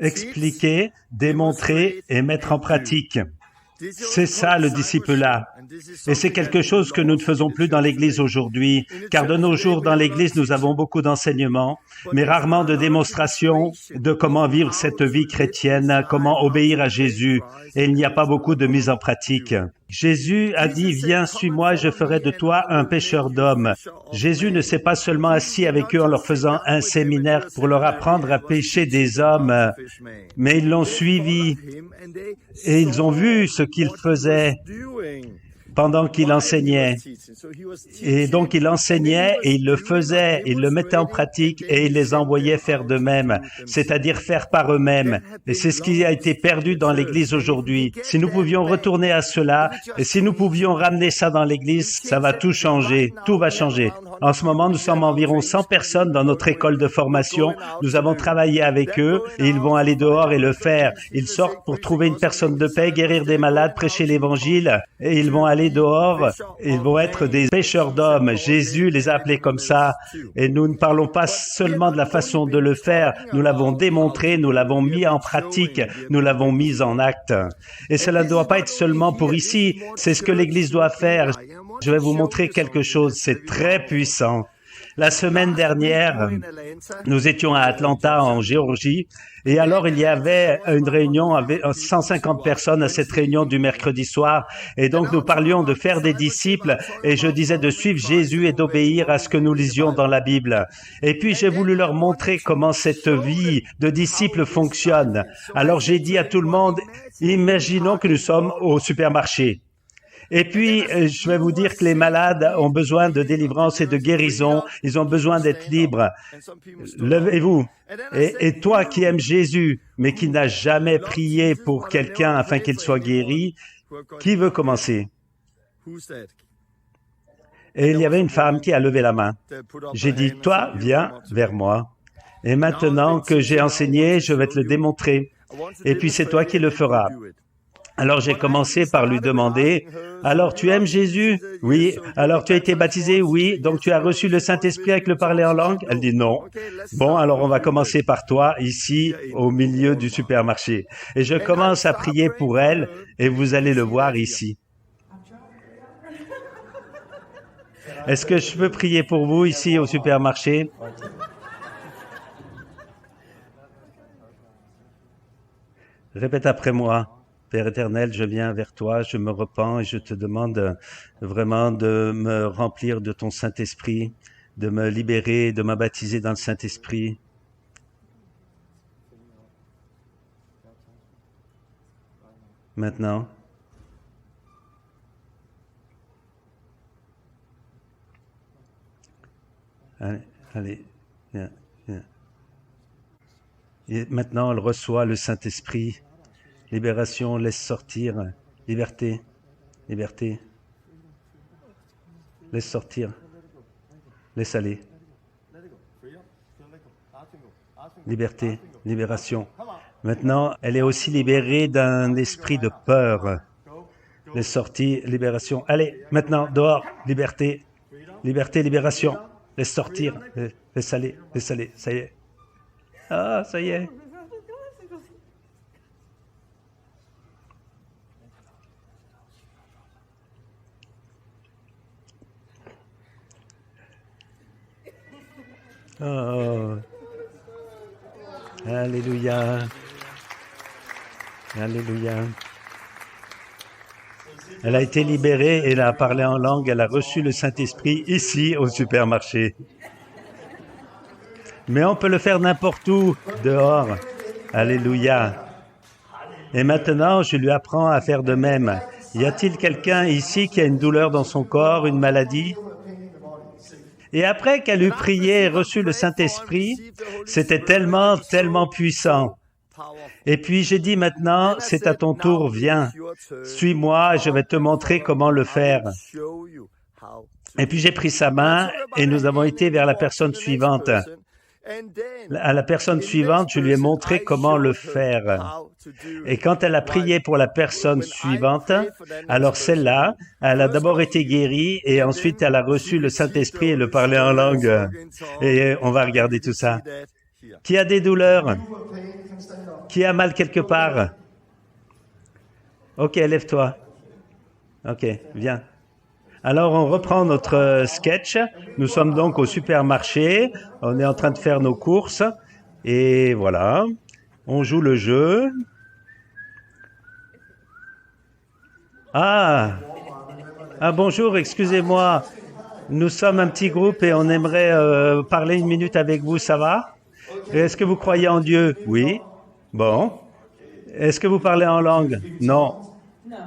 expliquer, démontrer et mettre en pratique. C'est ça le disciple-là. Et c'est quelque chose que nous ne faisons plus dans l'Église aujourd'hui, car de nos jours dans l'Église, nous avons beaucoup d'enseignements, mais rarement de démonstrations de comment vivre cette vie chrétienne, comment obéir à Jésus, et il n'y a pas beaucoup de mise en pratique. Jésus a dit, « Viens, suis-moi, je ferai de toi un pêcheur d'hommes. » Jésus ne s'est pas seulement assis avec eux en leur faisant un séminaire pour leur apprendre à pêcher des hommes, mais ils l'ont suivi et ils ont vu ce qu'il faisait pendant qu'il enseignait. Et donc, il enseignait et il le faisait, il le mettait en pratique et il les envoyait faire de même, c'est-à-dire faire par eux-mêmes. Et c'est ce qui a été perdu dans l'Église aujourd'hui. Si nous pouvions retourner à cela, et si nous pouvions ramener ça dans l'Église, ça va tout changer, tout va changer. En ce moment, nous sommes environ 100 personnes dans notre école de formation. Nous avons travaillé avec eux et ils vont aller dehors et le faire. Ils sortent pour trouver une personne de paix, guérir des malades, prêcher l'Évangile et ils vont aller dehors. Ils vont être des pêcheurs d'hommes. Jésus les a appelés comme ça. Et nous ne parlons pas seulement de la façon de le faire. Nous l'avons démontré, nous l'avons mis en pratique, nous l'avons mis en acte. Et cela ne doit pas être seulement pour ici. C'est ce que l'Église doit faire. Je vais vous montrer quelque chose, c'est très puissant. La semaine dernière, nous étions à Atlanta, en Géorgie, et alors il y avait une réunion avec 150 personnes à cette réunion du mercredi soir, et donc nous parlions de faire des disciples, et je disais de suivre Jésus et d'obéir à ce que nous lisions dans la Bible. Et puis j'ai voulu leur montrer comment cette vie de disciple fonctionne. Alors j'ai dit à tout le monde, imaginons que nous sommes au supermarché. Et puis, je vais vous dire que les malades ont besoin de délivrance et de guérison. Ils ont besoin d'être libres. Levez-vous. Et toi qui aimes Jésus, mais qui n'as jamais prié pour quelqu'un afin qu'il soit guéri, qui veut commencer? Et il y avait une femme qui a levé la main. J'ai dit, toi, viens vers moi. Et maintenant que j'ai enseigné, je vais te le démontrer. Et puis c'est toi qui le feras. Alors j'ai commencé par lui demander, « Alors tu aimes Jésus? » « Oui. »« Alors tu as été baptisé? » « Oui. »« Donc tu as reçu le Saint-Esprit avec le parler en langue? » Elle dit, « Non. » « Bon, alors on va commencer par toi, ici, au milieu du supermarché. » Et je commence à prier pour elle, et vous allez le voir ici. Est-ce que je peux prier pour vous ici au supermarché? Répète après moi. Père éternel, je viens vers toi, je me repens et je te demande vraiment de me remplir de ton Saint-Esprit, de me libérer, de me baptiser dans le Saint-Esprit. Maintenant. Allez, viens. Et maintenant, elle reçoit le Saint-Esprit. Libération, laisse sortir. Liberté, liberté. Laisse sortir. Laisse aller. Liberté, libération. Maintenant, elle est aussi libérée d'un esprit de peur. Laisse sortir, libération. Allez, maintenant, dehors, liberté. Liberté, libération. Laisse sortir, laisse aller, ça y est. Ah, ça y est. Oh. Alléluia. Alléluia. Elle a été libérée, elle a parlé en langue, elle a reçu le Saint-Esprit ici au supermarché. Mais on peut le faire n'importe où, dehors. Alléluia. Et maintenant, je lui apprends à faire de même. Y a-t-il quelqu'un ici qui a une douleur dans son corps, une maladie? Et après qu'elle eut prié et reçu le Saint-Esprit, c'était tellement puissant. Et puis j'ai dit maintenant, c'est à ton tour, viens, suis-moi, je vais te montrer comment le faire. Et puis j'ai pris sa main et nous avons été vers la personne suivante. À la personne suivante, je lui ai montré comment le faire. Et quand elle a prié pour la personne suivante, alors celle-là, elle a d'abord été guérie et ensuite elle a reçu le Saint-Esprit et le parler en langue. Et on va regarder tout ça. Qui a des douleurs? Qui a mal quelque part? Ok, lève-toi. Ok, viens. Alors, on reprend notre sketch. Nous sommes donc au supermarché. On est en train de faire nos courses. Et voilà, on joue le jeu. Ah, bonjour, excusez-moi. Nous sommes un petit groupe et on aimerait parler une minute avec vous, ça va? Est-ce que vous croyez en Dieu? Oui. Bon. Est-ce que vous parlez en langue? Non.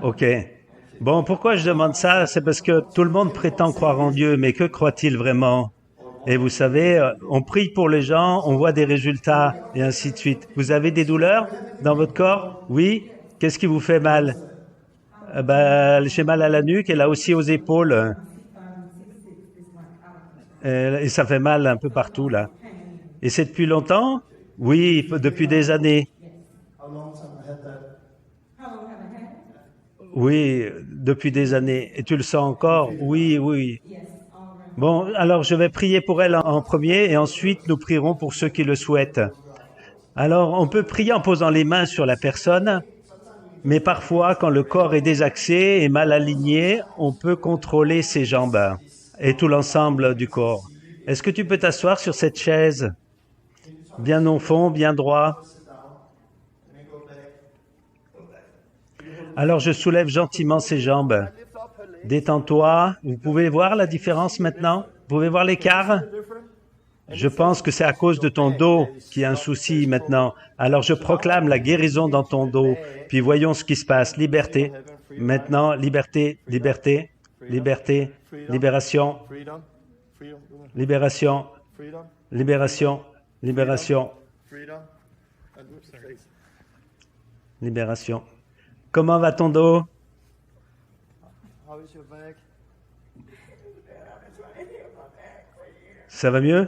Ok. Bon, pourquoi je demande ça? C'est parce que tout le monde prétend croire en Dieu, mais que croit-il vraiment? Et vous savez, on prie pour les gens, on voit des résultats, et ainsi de suite. Vous avez des douleurs dans votre corps? Oui. Qu'est-ce qui vous fait mal? J'ai mal à la nuque et là aussi aux épaules. Et ça fait mal un peu partout, là. Et c'est depuis longtemps? Oui, depuis des années. Oui, depuis des années. Et tu le sens encore? Oui, oui. Bon, alors je vais prier pour elle en premier et ensuite nous prierons pour ceux qui le souhaitent. Alors, on peut prier en posant les mains sur la personne, mais parfois, quand le corps est désaxé et mal aligné, on peut contrôler ses jambes et tout l'ensemble du corps. Est-ce que tu peux t'asseoir sur cette chaise? Bien au fond, bien droit. Alors, je soulève gentiment ses jambes. Détends-toi. Vous pouvez voir la différence maintenant? Vous pouvez voir l'écart? Je pense que c'est à cause de ton dos qu'il y a un souci maintenant. Alors je proclame la guérison dans ton dos. Puis voyons ce qui se passe. Liberté. Maintenant, liberté, liberté, liberté, libération, libération, libération, libération, libération. Comment va ton dos? Ça va mieux?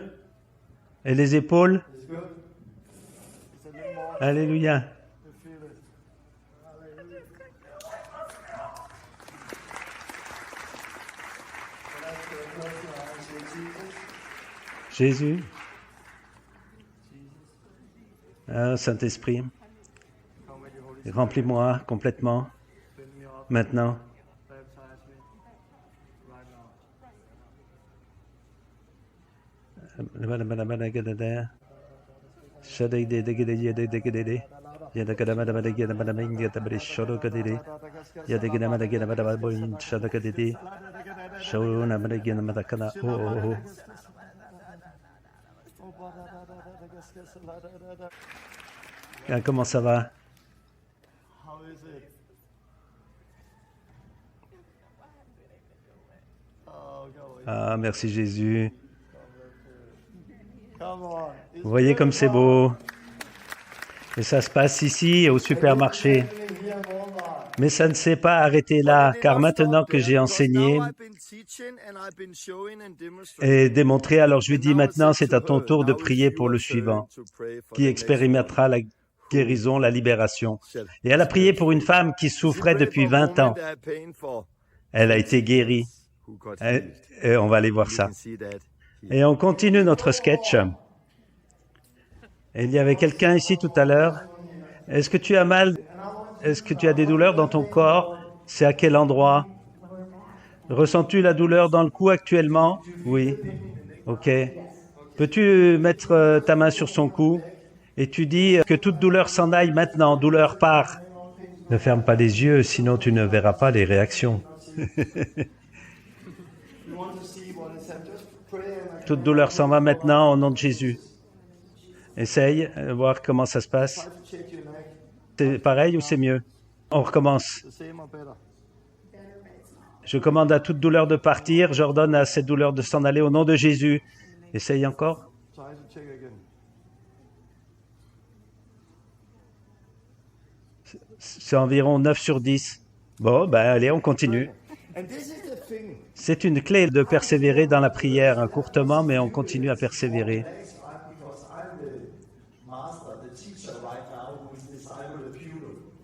Et les épaules? Alléluia. Jésus. Ah, Saint-Esprit, remplis-moi complètement maintenant. Comment ça va? Ah, merci Jésus. Vous voyez comme c'est beau. Et ça se passe ici, au supermarché. Mais ça ne s'est pas arrêté là, car maintenant que j'ai enseigné et démontré, alors je lui dis maintenant, c'est à ton tour de prier pour le suivant, qui expérimentera la guérison, la libération. Et elle a prié pour une femme qui souffrait depuis 20 ans. Elle a été guérie. Et on va aller voir ça. Et on continue notre sketch. Et il y avait quelqu'un ici tout à l'heure. Est-ce que tu as mal? Est-ce que tu as des douleurs dans ton corps? C'est à quel endroit? Ressens-tu la douleur dans le cou actuellement? Oui. Ok. Peux-tu mettre ta main sur son cou? Et tu dis que toute douleur s'en aille maintenant. Douleur part. Ne ferme pas les yeux, sinon tu ne verras pas les réactions. Toute douleur s'en va maintenant au nom de Jésus. Essaye, voir comment ça se passe. C'est pareil ou c'est mieux? On recommence. Je commande à toute douleur de partir. J'ordonne à cette douleur de s'en aller au nom de Jésus. Essaye encore. C'est environ 9 sur 10. Bon, allez, on continue. C'est une clé de persévérer dans la prière, courtement, mais on continue à persévérer.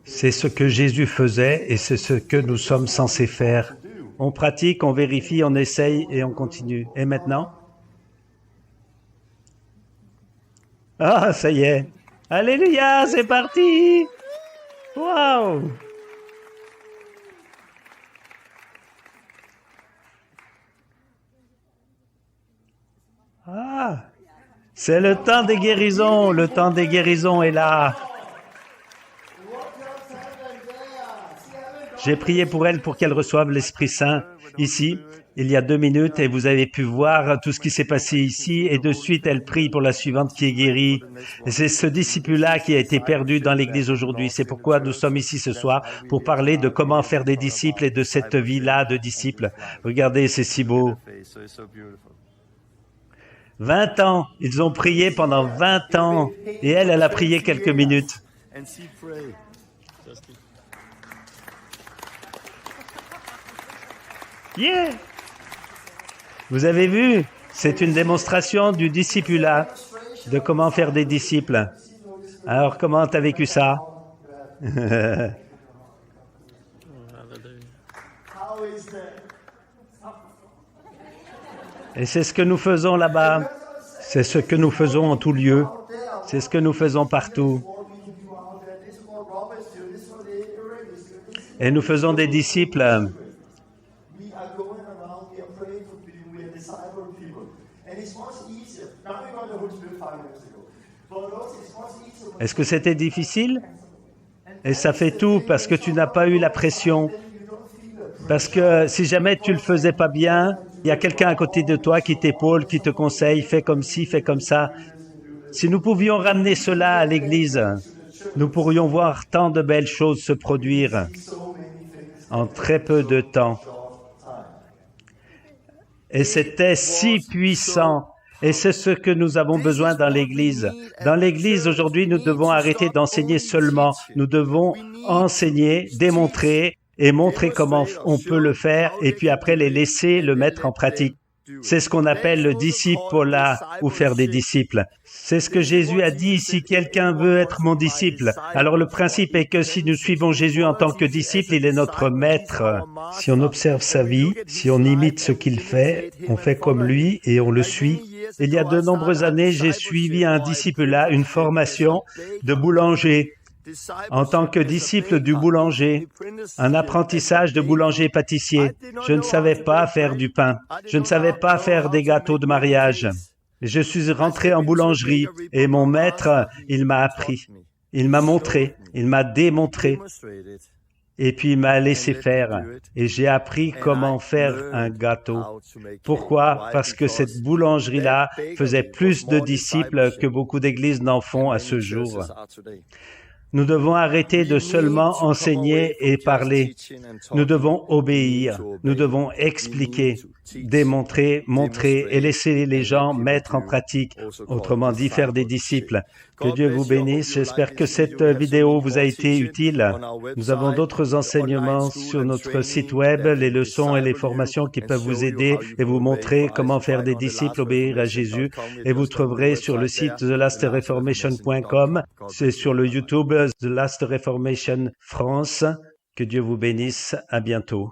C'est ce que Jésus faisait et c'est ce que nous sommes censés faire. On pratique, on vérifie, on essaye et on continue. Et maintenant? Ah, ça y est. Alléluia, c'est parti. Waouh. Ah, c'est le temps des guérisons. Le temps des guérisons est là. J'ai prié pour elle pour qu'elle reçoive l'Esprit Saint ici, il y a 2 minutes, et vous avez pu voir tout ce qui s'est passé ici, et de suite elle prie pour la suivante qui est guérie. Et c'est ce disciple-là qui a été perdu dans l'Église aujourd'hui. C'est pourquoi nous sommes ici ce soir, pour parler de comment faire des disciples et de cette vie-là de disciples. Regardez, c'est si beau. 20 ans, ils ont prié pendant 20 ans, et elle a prié quelques minutes. Yeah! Vous avez vu? C'est une démonstration du discipulat, de comment faire des disciples. Alors, comment t'as vécu ça? Et c'est ce que nous faisons là-bas. C'est ce que nous faisons en tout lieu. C'est ce que nous faisons partout. Et nous faisons des disciples. Est-ce que c'était difficile? Et ça fait tout parce que tu n'as pas eu la pression. Parce que si jamais tu le faisais pas bien, il y a quelqu'un à côté de toi qui t'épaule, qui te conseille, fais comme ci, fais comme ça. Si nous pouvions ramener cela à l'Église, nous pourrions voir tant de belles choses se produire en très peu de temps. Et c'était si puissant. Et c'est ce que nous avons besoin dans l'Église. Dans l'Église, aujourd'hui, nous devons arrêter d'enseigner seulement. Nous devons enseigner, démontrer et montrer comment on peut le faire et puis après les laisser le mettre en pratique. C'est ce qu'on appelle le disciple-là ou faire des disciples. C'est ce que Jésus a dit, si quelqu'un veut être mon disciple. Alors le principe est que si nous suivons Jésus en tant que disciple, il est notre maître. Si on observe sa vie, si on imite ce qu'il fait, on fait comme lui et on le suit. Il y a de nombreuses années, j'ai suivi un disciple-là, une formation de boulanger. En tant que disciple du boulanger, un apprentissage de boulanger-pâtissier. Je ne savais pas faire du pain. Je ne savais pas faire des gâteaux de mariage. Je suis rentré en boulangerie et mon maître, il m'a appris. Il m'a montré, il m'a démontré. Et puis il m'a laissé faire. Et j'ai appris comment faire un gâteau. Pourquoi? Parce que cette boulangerie-là faisait plus de disciples que beaucoup d'églises n'en font à ce jour. Nous devons arrêter de seulement enseigner et parler. Nous devons obéir. Nous devons expliquer, démontrer, montrer et laisser les gens mettre en pratique. Autrement dit, faire des disciples. Que Dieu vous bénisse. J'espère que cette vidéo vous a été utile. Nous avons d'autres enseignements sur notre site web, les leçons et les formations qui peuvent vous aider et vous montrer comment faire des disciples, obéir à Jésus. Et vous trouverez sur le site thelastreformation.com. C'est sur le YouTube The Last Reformation France. Que Dieu vous bénisse. À bientôt.